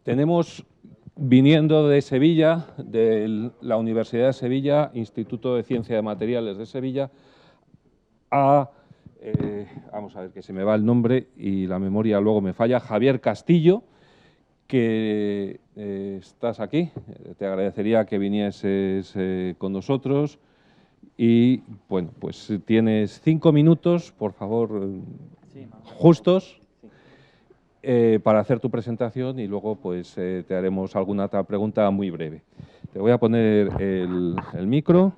Tenemos, viniendo de Sevilla, de la Universidad de Sevilla, Instituto de Ciencia de Materiales de Sevilla, vamos a ver que se me va el nombre y la memoria luego me falla, Javier Castillo, que estás aquí. Te agradecería que vinieses con nosotros y, bueno, pues tienes 5 minutos, por favor, justos, para hacer tu presentación y luego pues te haremos alguna otra pregunta muy breve. Te voy a poner el micro.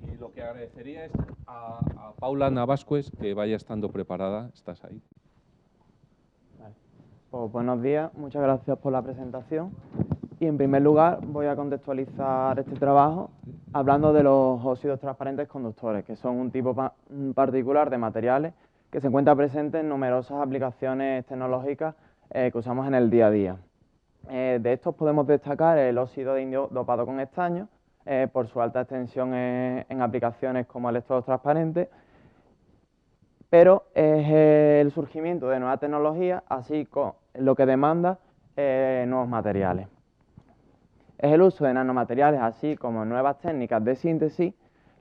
Y lo que agradecería es a Paula Navascues que vaya estando preparada. ¿Estás ahí? Vale. Pues buenos días, muchas gracias por la presentación. Y en primer lugar voy a contextualizar este trabajo hablando de los óxidos transparentes conductores, que son un tipo particular de materiales que se encuentra presente en numerosas aplicaciones tecnológicas que usamos en el día a día. De estos podemos destacar el óxido de indio dopado con estaño, por su alta extensión en aplicaciones como electrodos transparentes, pero es el surgimiento de nuevas tecnologías, así como lo que demanda nuevos materiales. Es el uso de nanomateriales, así como nuevas técnicas de síntesis,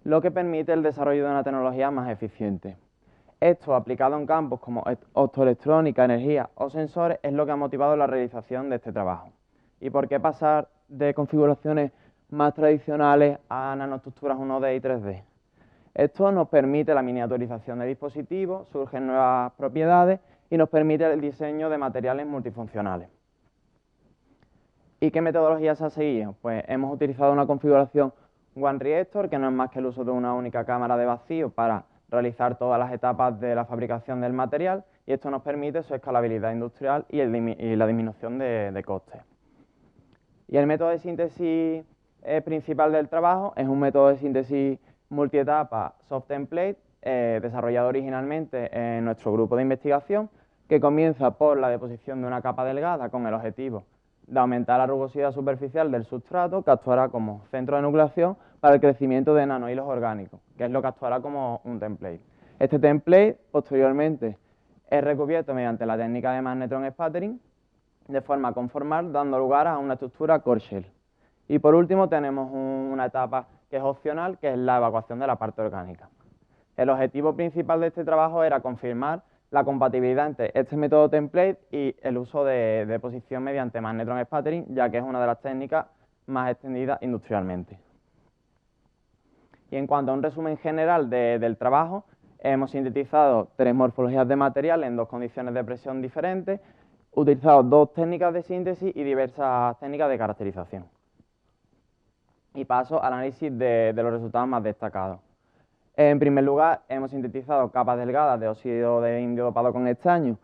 lo que permite el desarrollo de una tecnología más eficiente. Esto, aplicado en campos como optoelectrónica, energía o sensores, es lo que ha motivado la realización de este trabajo. ¿Y por qué pasar de configuraciones más tradicionales a nanoestructuras 1D y 3D? Esto nos permite la miniaturización de dispositivos, surgen nuevas propiedades y nos permite el diseño de materiales multifuncionales. ¿Y qué metodología se ha seguido? Pues hemos utilizado una configuración One Reactor, que no es más que el uso de una única cámara de vacío para realizar todas las etapas de la fabricación del material, y esto nos permite su escalabilidad industrial y la disminución de costes. Y el método de síntesis principal del trabajo es un método de síntesis multietapa soft template, desarrollado originalmente en nuestro grupo de investigación, que comienza por la deposición de una capa delgada con el objetivo de aumentar la rugosidad superficial del sustrato, que actuará como centro de nucleación para el crecimiento de nanohilos orgánicos, que es lo que actuará como un template. Este template, posteriormente, es recubierto mediante la técnica de magnetron sputtering, de forma conformal, dando lugar a una estructura core shell. Y por último tenemos una etapa que es opcional, que es la evacuación de la parte orgánica. El objetivo principal de este trabajo era confirmar la compatibilidad entre este método template y el uso de deposición mediante magnetron sputtering, ya que es una de las técnicas más extendidas industrialmente. Y en cuanto a un resumen general del trabajo, hemos sintetizado 3 morfologías de material en 2 condiciones de presión diferentes, utilizado 2 técnicas de síntesis y diversas técnicas de caracterización. Y paso al análisis de los resultados más destacados. En primer lugar, hemos sintetizado capas delgadas de óxido de indio dopado con estaño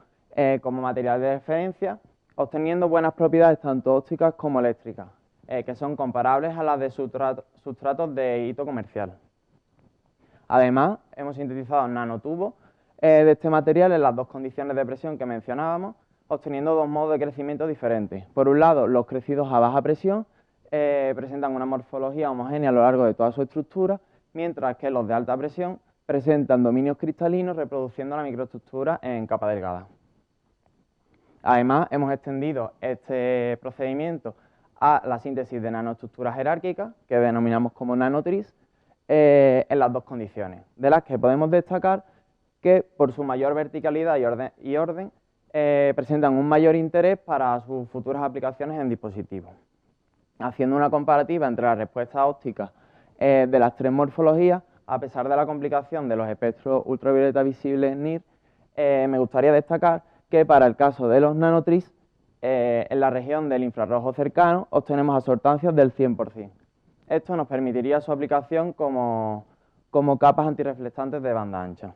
como material de referencia, obteniendo buenas propiedades tanto ópticas como eléctricas, que son comparables a las de sustratos de hito comercial. Además, hemos sintetizado nanotubos de este material en las 2 condiciones de presión que mencionábamos, obteniendo 2 modos de crecimiento diferentes. Por un lado, los crecidos a baja presión presentan una morfología homogénea a lo largo de toda su estructura, mientras que los de alta presión presentan dominios cristalinos reproduciendo la microestructura en capa delgada. Además, hemos extendido este procedimiento a la síntesis de nanoestructuras jerárquicas, que denominamos como nanotris, en las 2 condiciones, de las que podemos destacar que por su mayor verticalidad y orden presentan un mayor interés para sus futuras aplicaciones en dispositivos. Haciendo una comparativa entre las respuestas ópticas de las 3 morfologías, a pesar de la complicación de los espectros ultravioleta visibles NIR, me gustaría destacar que para el caso de los nanotris, en la región del infrarrojo cercano obtenemos absortancias del 100%. Esto nos permitiría su aplicación como capas antirreflectantes de banda ancha.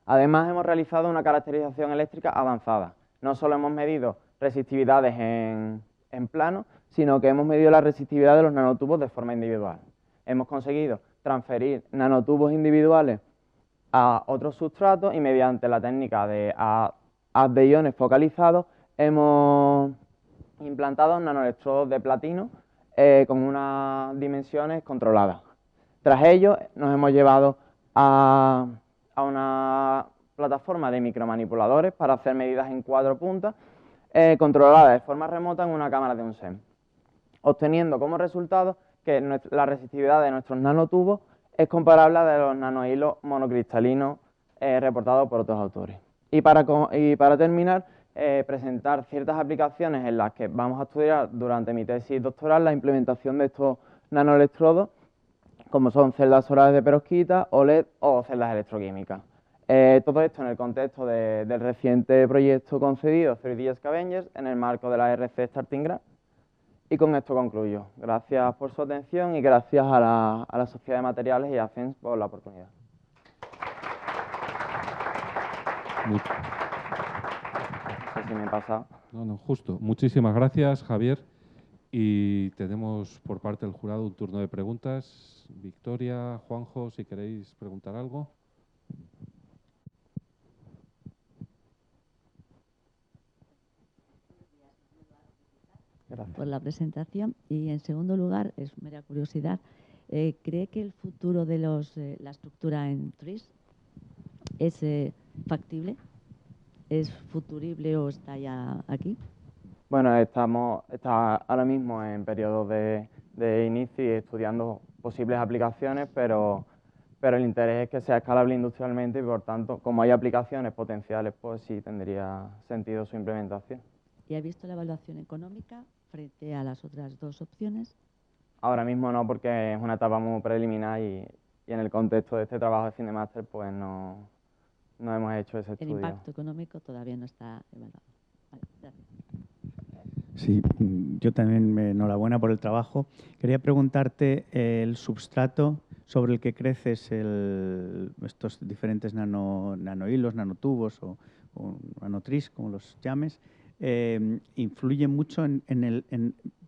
Además, hemos realizado una caracterización eléctrica avanzada. No solo hemos medido resistividades en plano, sino que hemos medido la resistividad de los nanotubos de forma individual. Hemos conseguido transferir nanotubos individuales a otros sustratos y mediante la técnica de haz de iones focalizados hemos implantado nanoelectrodos de platino con unas dimensiones controladas. Tras ello nos hemos llevado a una plataforma de micromanipuladores para hacer medidas en 4 puntas controlada de forma remota en una cámara de un SEM, obteniendo como resultado que la resistividad de nuestros nanotubos es comparable a la de los nanohilos monocristalinos reportados por otros autores. Y para terminar, presentar ciertas aplicaciones en las que vamos a estudiar durante mi tesis doctoral la implementación de estos nanoelectrodos, como son celdas solares de perovskita, OLED o celdas electroquímicas. Todo esto en el contexto del reciente proyecto concedido 3D Scavengers en el marco de la RC Starting Grant. Y con esto concluyo. Gracias por su atención y gracias a la Sociedad de Materiales y a CENS por la oportunidad. No sé si me he pasado. No, justo. Muchísimas gracias, Javier. Y tenemos por parte del jurado un turno de preguntas. Victoria, Juanjo, si queréis preguntar algo. Gracias por la presentación. Y en segundo lugar, es mera curiosidad, ¿cree que el futuro de la estructura en TRIS es factible? ¿Es futurible o está ya aquí? Bueno, está ahora mismo en periodo de inicio y estudiando posibles aplicaciones, pero el interés es que sea escalable industrialmente y, por tanto, como hay aplicaciones potenciales, pues sí tendría sentido su implementación. ¿Y ha visto la evaluación económica frente a las otras dos opciones? Ahora mismo no, porque es una etapa muy preliminar y en el contexto de este trabajo de CineMaster pues no hemos hecho ese estudio. El impacto económico todavía no está evaluado. Vale, gracias. Sí, yo también enhorabuena por el trabajo. Quería preguntarte el substrato sobre el que creces estos diferentes nanohilos, nanotubos o nanotris, como los llames, influye mucho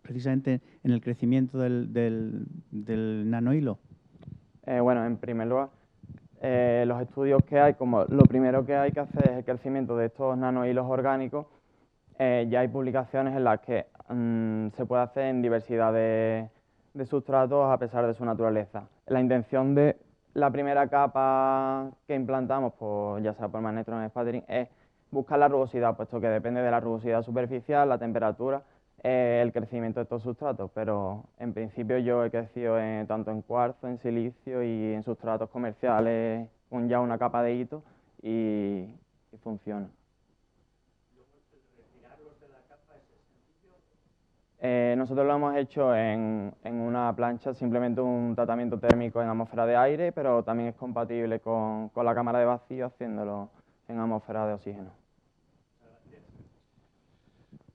precisamente en el crecimiento del nanohilo. Bueno, en primer lugar, los estudios que hay, como lo primero que hay que hacer es el crecimiento de estos nanohilos orgánicos. Ya hay publicaciones en las que se puede hacer en diversidad de sustratos a pesar de su naturaleza. La intención de la primera capa que implantamos, pues, ya sea por magnetrón o sputtering, es buscar la rugosidad, puesto que depende de la rugosidad superficial, la temperatura, el crecimiento de estos sustratos. Pero en principio yo he crecido tanto en cuarzo, en silicio y en sustratos comerciales con ya una capa de hito y funciona. Nosotros lo hemos hecho en una plancha, simplemente un tratamiento térmico en atmósfera de aire, pero también es compatible con la cámara de vacío haciéndolo en atmósfera de oxígeno.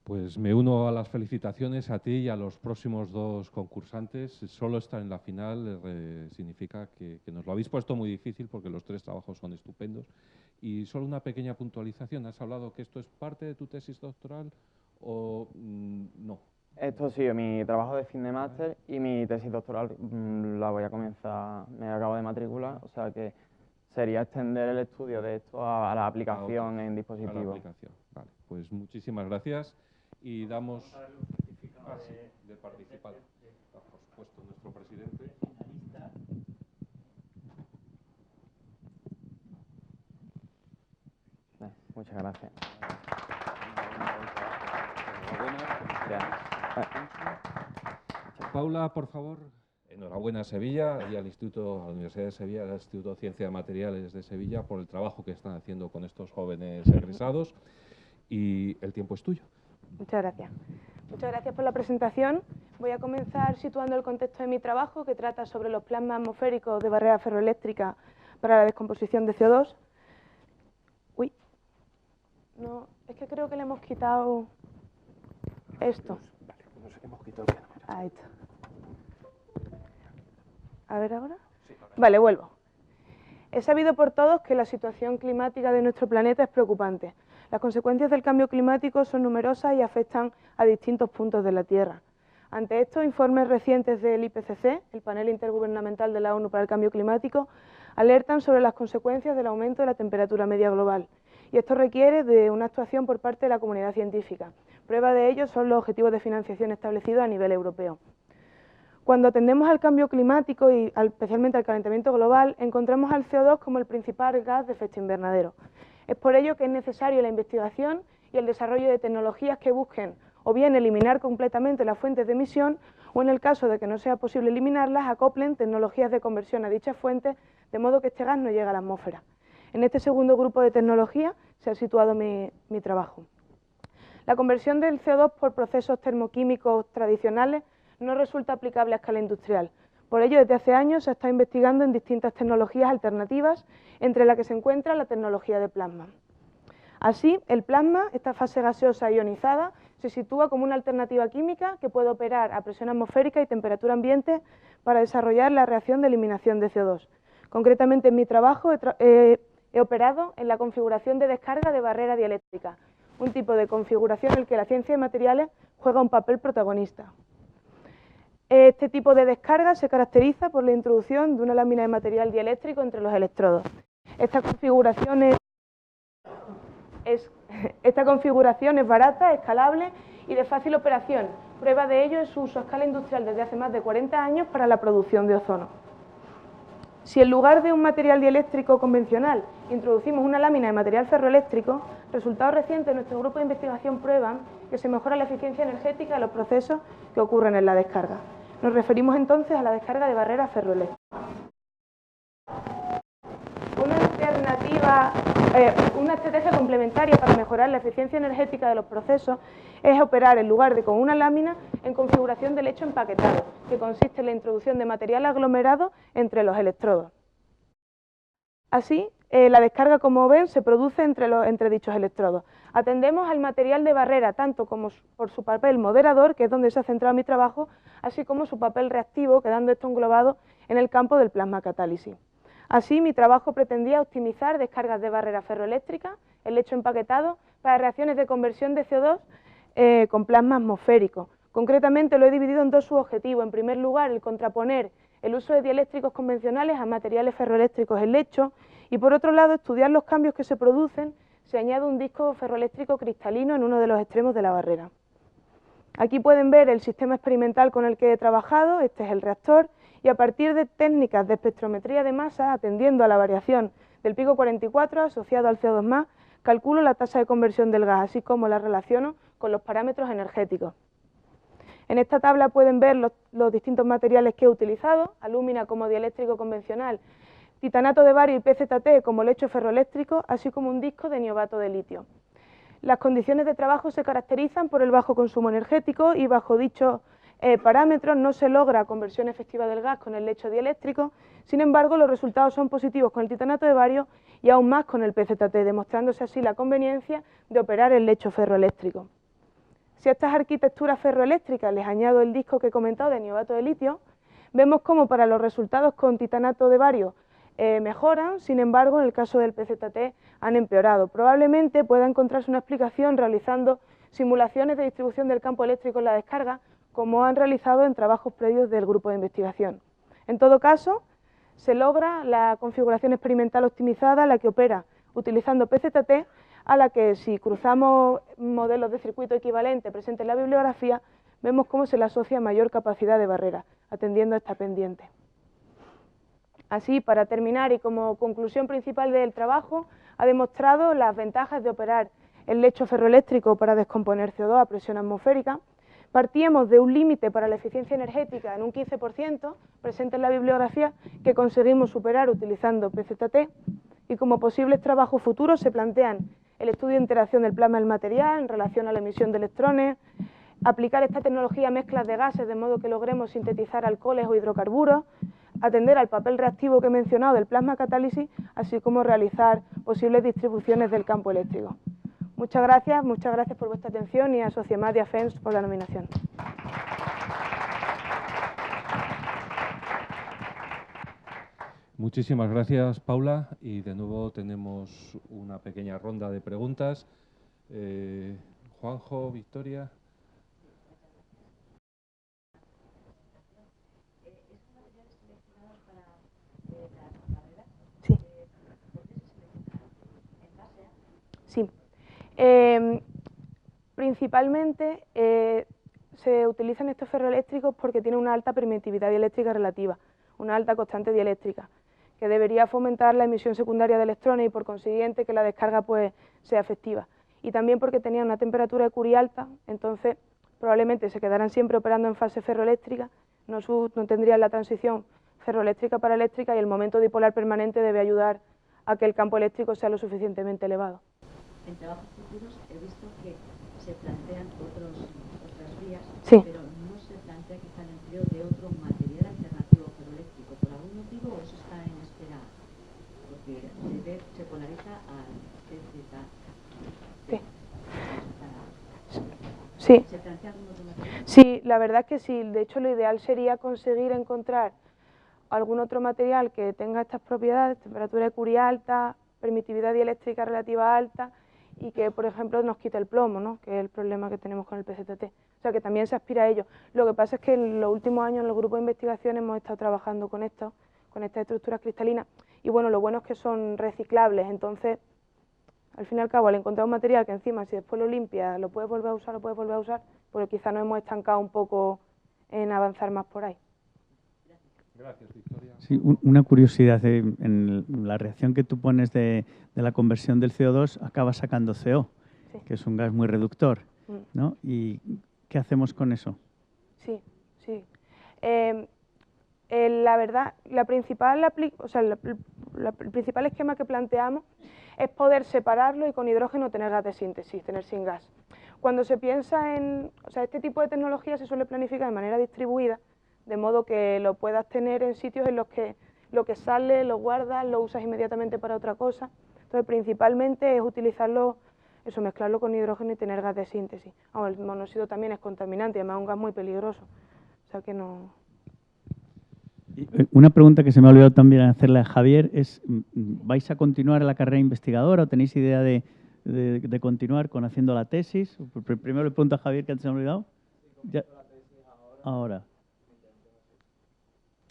Pues me uno a las felicitaciones a ti y a los próximos dos concursantes. Solo estar en la final significa que nos lo habéis puesto muy difícil porque los tres trabajos son estupendos. Y solo una pequeña puntualización. ¿Has hablado que esto es parte de tu tesis doctoral o no? Esto sí, mi trabajo de fin de máster y mi tesis doctoral la voy a comenzar, me acabo de matricular, o sea que sería extender el estudio de esto a la aplicación en dispositivos. A la aplicación, vale. Pues muchísimas gracias y damos de participar, por supuesto, nuestro presidente. Muchas gracias. Paula, por favor. Enhorabuena a Sevilla y a la Universidad de Sevilla, al Instituto de Ciencia de Materiales de Sevilla por el trabajo que están haciendo con estos jóvenes egresados. Y el tiempo es tuyo. Muchas gracias. Muchas gracias por la presentación. Voy a comenzar situando el contexto de mi trabajo, que trata sobre los plasmas atmosféricos de barrera ferroeléctrica para la descomposición de CO2. Uy, no, es que creo que le hemos quitado esto. Ahí está. A ver ahora. Vale, vuelvo. Es sabido por todos que la situación climática de nuestro planeta es preocupante. Las consecuencias del cambio climático son numerosas y afectan a distintos puntos de la Tierra. Ante esto, informes recientes del IPCC, el Panel Intergubernamental de la ONU para el Cambio Climático, alertan sobre las consecuencias del aumento de la temperatura media global. Y esto requiere de una actuación por parte de la comunidad científica. Prueba de ello son los objetivos de financiación establecidos a nivel europeo. Cuando atendemos al cambio climático y especialmente al calentamiento global, encontramos al CO2 como el principal gas de efecto invernadero. Es por ello que es necesaria la investigación y el desarrollo de tecnologías que busquen o bien eliminar completamente las fuentes de emisión o, en el caso de que no sea posible eliminarlas, acoplen tecnologías de conversión a dichas fuentes de modo que este gas no llegue a la atmósfera. En este segundo grupo de tecnologías se ha situado mi trabajo. La conversión del CO2 por procesos termoquímicos tradicionales no resulta aplicable a escala industrial. Por ello, desde hace años se está investigando en distintas tecnologías alternativas, entre las que se encuentra la tecnología de plasma. Así, el plasma, esta fase gaseosa ionizada, se sitúa como una alternativa química que puede operar a presión atmosférica y temperatura ambiente para desarrollar la reacción de eliminación de CO2. Concretamente, en mi trabajo he operado en la configuración de descarga de barrera dieléctrica, un tipo de configuración en el que la ciencia de materiales juega un papel protagonista. Este tipo de descarga se caracteriza por la introducción de una lámina de material dieléctrico entre los electrodos. Esta configuración es barata, escalable y de fácil operación. Prueba de ello es su uso a escala industrial desde hace más de 40 años para la producción de ozono. Si en lugar de un material dieléctrico convencional introducimos una lámina de material ferroeléctrico, resultados recientes de nuestro grupo de investigación prueban que se mejora la eficiencia energética de los procesos que ocurren en la descarga. Nos referimos entonces a la descarga de barreras ferroeléctricas. Una estrategia complementaria para mejorar la eficiencia energética de los procesos es operar, en lugar de con una lámina, en configuración de lecho empaquetado, que consiste en la introducción de material aglomerado entre los electrodos. Así, la descarga, como ven, se produce entre dichos electrodos. Atendemos al material de barrera, tanto como por su papel moderador, que es donde se ha centrado mi trabajo, así como su papel reactivo, quedando esto englobado en el campo del plasma catálisis. Así, mi trabajo pretendía optimizar descargas de barrera ferroeléctrica, el lecho empaquetado, para reacciones de conversión de CO2 con plasma atmosférico. Concretamente lo he dividido en dos subobjetivos. En primer lugar, el contraponer el uso de dieléctricos convencionales a materiales ferroeléctricos en lecho y, por otro lado, estudiar los cambios que se producen si añado un disco ferroeléctrico cristalino en uno de los extremos de la barrera. Aquí pueden ver el sistema experimental con el que he trabajado. Este es el reactor, y a partir de técnicas de espectrometría de masa, atendiendo a la variación del pico 44 asociado al CO2+, calculo la tasa de conversión del gas, así como la relaciono con los parámetros energéticos. En esta tabla pueden ver los distintos materiales que he utilizado: alúmina como dieléctrico convencional, titanato de bario y PZT como lecho ferroeléctrico, así como un disco de niobato de litio. Las condiciones de trabajo se caracterizan por el bajo consumo energético y bajo dichos parámetros no se logra conversión efectiva del gas con el lecho dieléctrico. Sin embargo, los resultados son positivos con el titanato de bario y aún más con el PZT, demostrándose así la conveniencia de operar el lecho ferroeléctrico. Si a estas arquitecturas ferroeléctricas les añado el disco que he comentado de niobato de litio, vemos cómo para los resultados con titanato de bario mejoran. Sin embargo, en el caso del PZT han empeorado. Probablemente pueda encontrarse una explicación realizando simulaciones de distribución del campo eléctrico en la descarga, como han realizado en trabajos previos del grupo de investigación. En todo caso, se logra la configuración experimental optimizada, la que opera utilizando PZT, a la que, si cruzamos modelos de circuito equivalente presentes en la bibliografía, vemos cómo se le asocia mayor capacidad de barrera, atendiendo a esta pendiente. Así, para terminar y como conclusión principal del trabajo, ha demostrado las ventajas de operar el lecho ferroeléctrico para descomponer CO2 a presión atmosférica. Partíamos de un límite para la eficiencia energética en un 15%, presente en la bibliografía, que conseguimos superar utilizando PZT, y como posibles trabajos futuros se plantean el estudio de interacción del plasma del material en relación a la emisión de electrones, aplicar esta tecnología a mezclas de gases de modo que logremos sintetizar alcoholes o hidrocarburos, atender al papel reactivo que he mencionado del plasma catálisis, así como realizar posibles distribuciones del campo eléctrico. Muchas gracias por vuestra atención y a Sociemat y a FENS por la nominación. Muchísimas gracias, Paula, y de nuevo tenemos una pequeña ronda de preguntas. Juanjo, Victoria. Sí. Sí. Principalmente se utilizan estos ferroeléctricos porque tienen una alta permitividad dieléctrica relativa, una alta constante dieléctrica, que debería fomentar la emisión secundaria de electrones y por consiguiente que la descarga pues sea efectiva. y también porque tenían una temperatura de Curie alta, entonces probablemente se quedaran siempre operando en fase ferroeléctrica, no tendrían la transición ferroeléctrica para eléctrica, y el momento dipolar permanente debe ayudar a que el campo eléctrico sea lo suficientemente elevado. En trabajos futuros he visto que se plantean otras vías, sí. Pero no se plantea quizá el empleo de otro material alternativo ferroeléctrico. ¿Por algún motivo o eso está en espera? Porque se polariza a TZ. Sí. ¿Se plantea algún otro material? Sí, la verdad es que sí. De hecho, lo ideal sería conseguir encontrar algún otro material que tenga estas propiedades, temperatura de Curie alta, permitividad dieléctrica relativa alta, y que, por ejemplo, nos quite el plomo, ¿no?, que es el problema que tenemos con el PZT. O sea, que también se aspira a ello. Lo que pasa es que en los últimos años en los grupos de investigación hemos estado trabajando con estas estructuras cristalinas, y bueno, lo bueno es que son reciclables, entonces, al fin y al cabo, al encontrar un material que encima, si después lo limpias, lo puedes volver a usar, pues quizá nos hemos estancado un poco en avanzar más por ahí. Gracias, Victoria. Sí, una curiosidad, en la reacción que tú pones de la conversión del CO2 acabas sacando CO, Sí. que es un gas muy reductor, ¿no? ¿Y qué hacemos con eso? Sí, sí. La verdad, el principal esquema que planteamos es poder separarlo y con hidrógeno tener gas de síntesis, tener sin gas. Cuando se piensa en, este tipo de tecnología se suele planificar de manera distribuida, de modo que lo puedas tener en sitios en los que lo que sale lo guardas, lo usas inmediatamente para otra cosa. Entonces, principalmente es utilizarlo, mezclarlo con hidrógeno y tener gas de síntesis. El monóxido también es contaminante y además es un gas muy peligroso, o sea que no... Una pregunta que se me ha olvidado también hacerle a Javier es, ¿vais a continuar la carrera investigadora o tenéis idea de continuar con haciendo la tesis? Primero le pregunto a Javier, que antes se me ha olvidado. Ya. Ahora.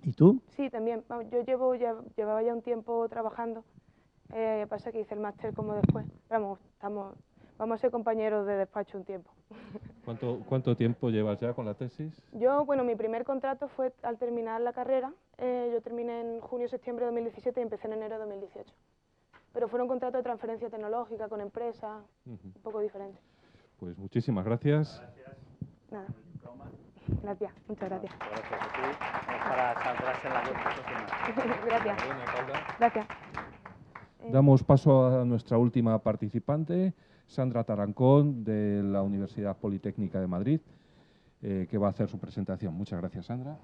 ¿Y tú? Sí, también. Yo llevaba ya un tiempo trabajando. Pasa que hice el máster como después. Vamos a ser compañeros de despacho un tiempo. ¿Cuánto tiempo llevas ya con la tesis? Mi primer contrato fue al terminar la carrera. Yo terminé en junio-septiembre de 2017 y empecé en enero de 2018. Pero fueron contratos de transferencia tecnológica con empresas, un poco diferente. Pues muchísimas gracias. Nada. Gracias, muchas gracias. Gracias a ti. Para centrarse en la próxima. Gracias. Gracias. Damos paso a nuestra última participante, Sandra Tarancón, de la Universidad Politécnica de Madrid, que va a hacer su presentación. Muchas gracias, Sandra.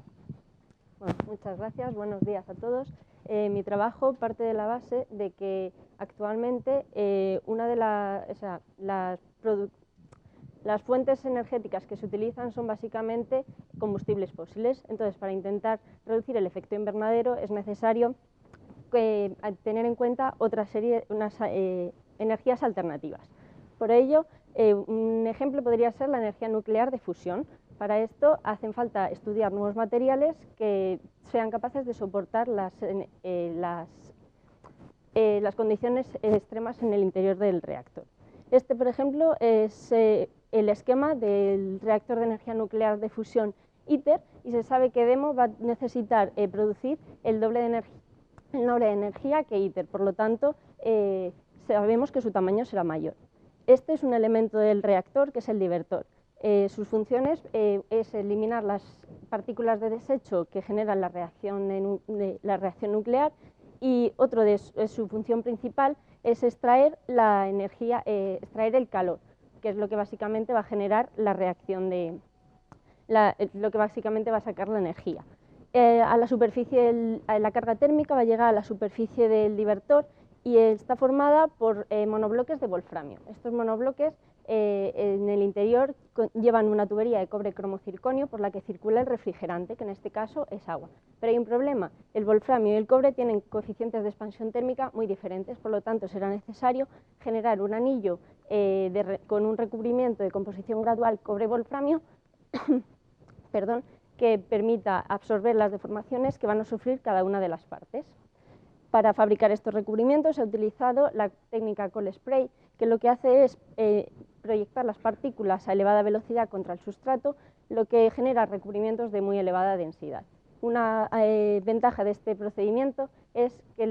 Bueno, muchas gracias. Buenos días a todos. Mi trabajo parte de la base de que actualmente una de las fuentes energéticas que se utilizan son básicamente combustibles fósiles. Entonces, para intentar reducir el efecto invernadero es necesario tener en cuenta unas energías alternativas. Por ello, un ejemplo podría ser la energía nuclear de fusión. Para esto hacen falta estudiar nuevos materiales que sean capaces de soportar las condiciones extremas en el interior del reactor. Este, por ejemplo, es el esquema del reactor de energía nuclear de fusión ITER, y se sabe que DEMO va a necesitar producir el doble de energía que ITER, por lo tanto sabemos que su tamaño será mayor. Este es un elemento del reactor que es el divertor. Sus funciones es eliminar las partículas de desecho que generan la reacción nuclear, y otro de su función principal es extraer la energía, extraer el calor, que es lo que básicamente va a generar la reacción lo que básicamente va a sacar la energía. A la superficie, la carga térmica va a llegar a la superficie del divertor y está formada por monobloques de wolframio. Estos monobloques en el interior llevan una tubería de cobre cromocirconio por la que circula el refrigerante, que en este caso es agua. Pero hay un problema: el wolframio y el cobre tienen coeficientes de expansión térmica muy diferentes, por lo tanto será necesario generar un anillo con un recubrimiento de composición gradual cobre-wolframio perdón, que permita absorber las deformaciones que van a sufrir cada una de las partes. Para fabricar estos recubrimientos se ha utilizado la técnica Cold Spray, que lo que hace es proyectar las partículas a elevada velocidad contra el sustrato, lo que genera recubrimientos de muy elevada densidad. Una ventaja de este procedimiento es que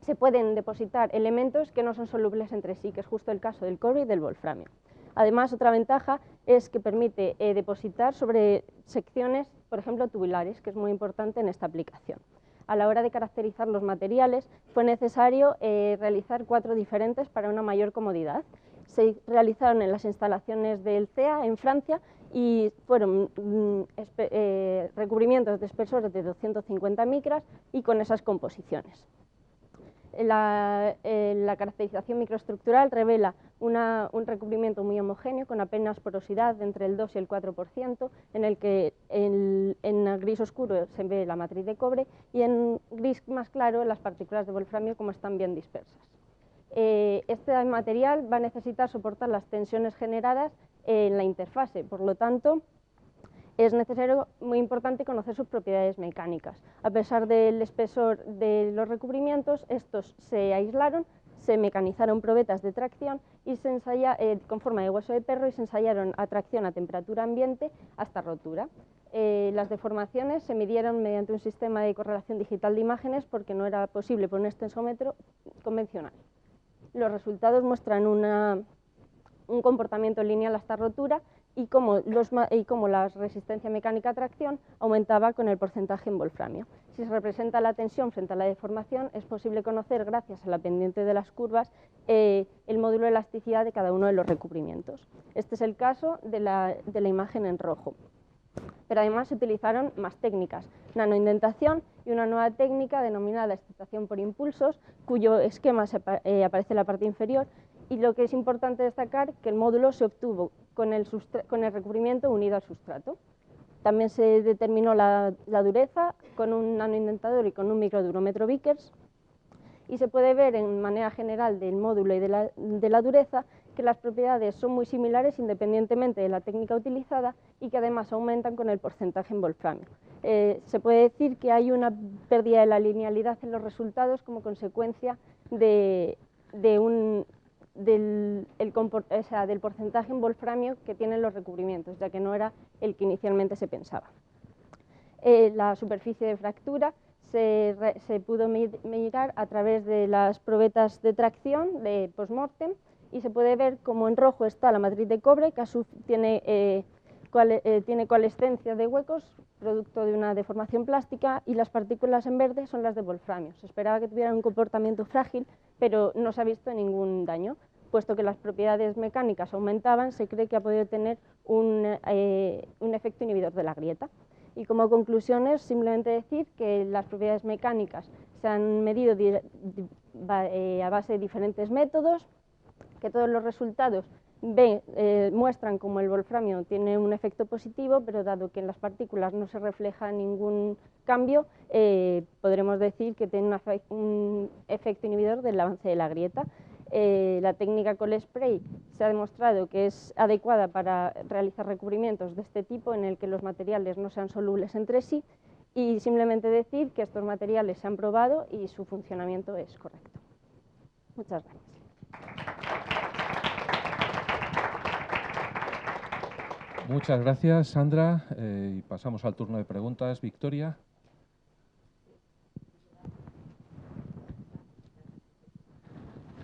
se pueden depositar elementos que no son solubles entre sí, que es justo el caso del cobre y del wolframio. Además, otra ventaja es que permite depositar sobre secciones, por ejemplo, tubulares, que es muy importante en esta aplicación. A la hora de caracterizar los materiales, fue necesario realizar 4 diferentes para una mayor comodidad. Se realizaron en las instalaciones del CEA en Francia y fueron recubrimientos de espesor de 250 micras y con esas composiciones. La caracterización microestructural revela un recubrimiento muy homogéneo con apenas porosidad de entre el 2 y el 4%, en el que en gris oscuro se ve la matriz de cobre y en gris más claro las partículas de wolframio como están bien dispersas. Este material va a necesitar soportar las tensiones generadas en la interfase, por lo tanto es necesario, muy importante, conocer sus propiedades mecánicas. A pesar del espesor de los recubrimientos, estos se aislaron, se mecanizaron probetas de tracción y se con forma de hueso de perro y se ensayaron a tracción a temperatura ambiente hasta rotura. Las deformaciones se midieron mediante un sistema de correlación digital de imágenes porque no era posible por un extensómetro convencional. Los resultados muestran un comportamiento lineal hasta rotura y cómo la resistencia mecánica a tracción aumentaba con el porcentaje en wolframio. Si se representa la tensión frente a la deformación, es posible conocer, gracias a la pendiente de las curvas, el módulo de elasticidad de cada uno de los recubrimientos. Este es el caso de la imagen en rojo. Pero además se utilizaron más técnicas, nanoindentación y una nueva técnica denominada excitación por impulsos, cuyo esquema aparece en la parte inferior, y lo que es importante destacar que el módulo se obtuvo con el recubrimiento unido al sustrato. También se determinó la dureza con un nanoindentador y con un microdurómetro Vickers, y se puede ver en manera general del módulo y de la dureza que las propiedades son muy similares independientemente de la técnica utilizada y que además aumentan con el porcentaje en wolframio. Se puede decir que hay una pérdida de la linealidad en los resultados como consecuencia del porcentaje en wolframio que tienen los recubrimientos, ya que no era el que inicialmente se pensaba. La superficie de fractura se pudo mirar a través de las probetas de tracción de post-mortem y se puede ver como en rojo está la matriz de cobre, que tiene coalescencia de huecos, producto de una deformación plástica, y las partículas en verde son las de wolframio. Se esperaba que tuvieran un comportamiento frágil, pero no se ha visto ningún daño. Puesto que las propiedades mecánicas aumentaban, se cree que ha podido tener un efecto inhibidor de la grieta. Y como conclusiones, simplemente decir que las propiedades mecánicas se han medido a base de diferentes métodos, que todos los resultados muestran como el wolframio tiene un efecto positivo, pero dado que en las partículas no se refleja ningún cambio, podremos decir que tiene un efecto inhibidor del avance de la grieta. La técnica Cold Spray se ha demostrado que es adecuada para realizar recubrimientos de este tipo en el que los materiales no sean solubles entre sí, y simplemente decir que estos materiales se han probado y su funcionamiento es correcto. Muchas gracias. Muchas gracias, Sandra. Y pasamos al turno de preguntas. Victoria.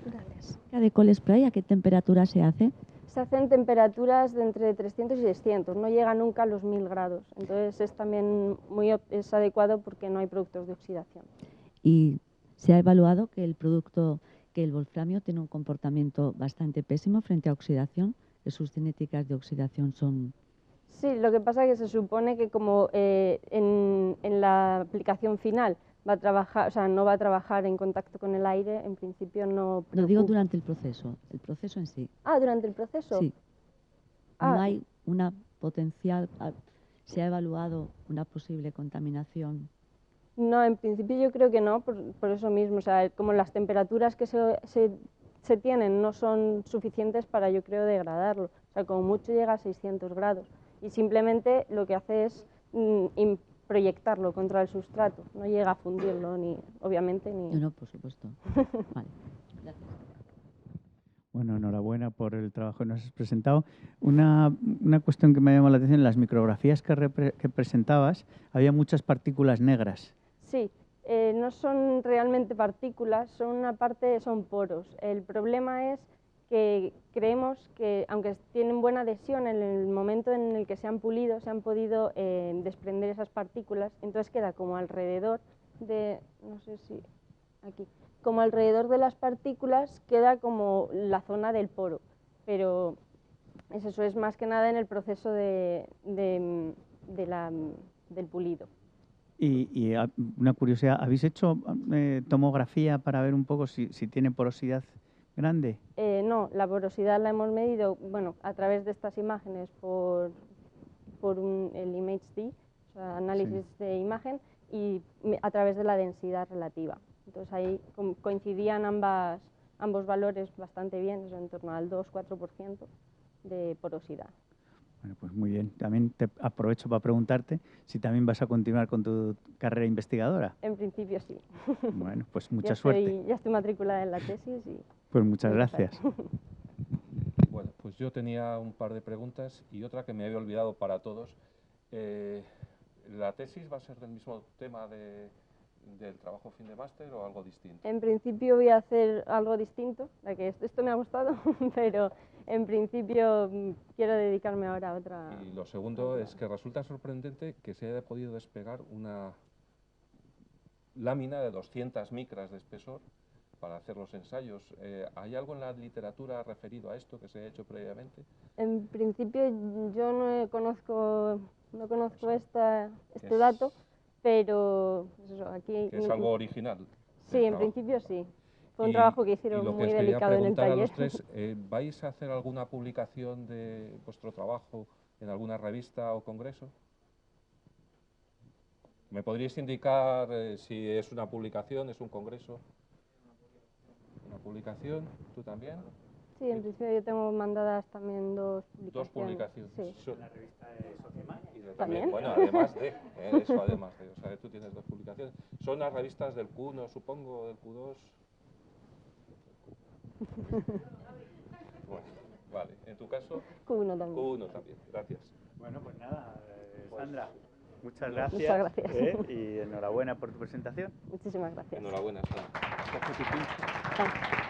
Gracias. ¿De Cold Spray a qué temperatura se hace? Se hacen temperaturas de entre 300 y 600, no llega nunca a los 1000 grados. Entonces es también es adecuado porque no hay productos de oxidación. Y se ha evaluado que el wolframio tiene un comportamiento bastante pésimo frente a oxidación, que sus cinéticas de oxidación son... Sí, lo que pasa es que se supone que como en la aplicación final va a trabajar, o sea, no va a trabajar en contacto con el aire, en principio no preocupa. Lo digo durante el proceso en sí. Ah, ¿durante el proceso? Sí. No hay una potencial, se ha evaluado una posible contaminación. No, en principio yo creo que no, por eso mismo, o sea, como las temperaturas que se tienen no son suficientes para, yo creo, degradarlo. O sea, como mucho llega a 600 grados y simplemente lo que hace es proyectarlo contra el sustrato, no llega a fundirlo, obviamente. No, por supuesto. Vale, gracias. Bueno, enhorabuena por el trabajo que nos has presentado. Una cuestión que me ha llamado la atención, en las micrografías que presentabas, había muchas partículas negras. Sí, No son realmente partículas, son poros. El problema es que creemos que, aunque tienen buena adhesión, en el momento en el que se han pulido, se han podido desprender esas partículas, entonces queda como alrededor de, no sé si aquí, como alrededor de las partículas queda como la zona del poro, pero eso es más que nada en el proceso del pulido. Y una curiosidad, ¿habéis hecho tomografía para ver un poco si tiene porosidad grande? No, la porosidad la hemos medido, bueno, a través de estas imágenes por el ImageD, o sea, análisis de imagen, y a través de la densidad relativa. Entonces ahí coincidían ambos valores bastante bien, eso en torno al 2-4% de porosidad. Bueno, pues muy bien. También te aprovecho para preguntarte si también vas a continuar con tu carrera investigadora. En principio sí. Bueno, pues mucha suerte. Ya estoy matriculada en la tesis y... Pues muchas gracias. Bueno, pues yo tenía un par de preguntas y otra que me había olvidado para todos. ¿La tesis va a ser del mismo tema del trabajo fin de máster o algo distinto? En principio voy a hacer algo distinto, ya que esto me ha gustado, pero en principio quiero dedicarme ahora a otra... Y lo segundo es que resulta sorprendente que se haya podido despegar una lámina de 200 micras de espesor para hacer los ensayos. ¿Hay algo en la literatura referido a esto que se haya hecho previamente? En principio yo no conozco este dato, pero eso, aquí... Que es algo original. Sí, en principio sí. Fue un trabajo que hicieron muy delicado en el taller. A los tres, ¿vais a hacer alguna publicación de vuestro trabajo en alguna revista o congreso? ¿Me podríais indicar si es una publicación, es un congreso? ¿Una publicación? ¿Tú también? Sí, en principio yo tengo mandadas también dos publicaciones. Dos publicaciones. Sí. En la revista de Sociemag. ¿También? Bueno, además de, eso además de, o sea, tú tienes dos publicaciones. Son las revistas del Q1, supongo, del Q2. Bueno, vale. ¿En tu caso? Q1 también. Q1 también, gracias. Bueno, pues nada, Sandra, muchas Muchas gracias. gracias. Y enhorabuena por tu presentación. Muchísimas gracias. Enhorabuena, Sandra. Chao.